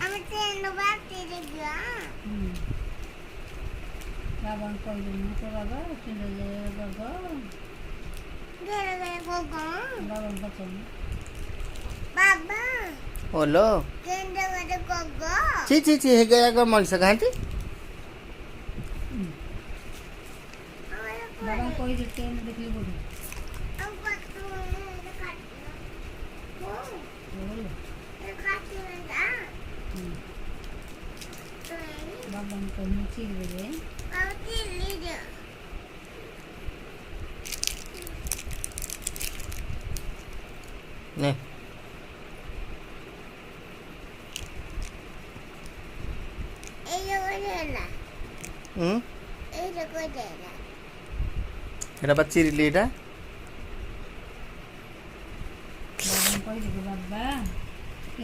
আমি ট্রেন বাড়তে দেখি বাবা কইল তো বাবা চলে যায় বাবা বাবা বলছেন বাবা बोलो ট্রেন দেখে গগো ची ची ची हे गया का मन से घंटी বাবা কই দিতে দেখলি বলি বাবা তো নিচে গেলে ने এটা বাচ্চি রিলি এটা বাবা কই দিবে বাবা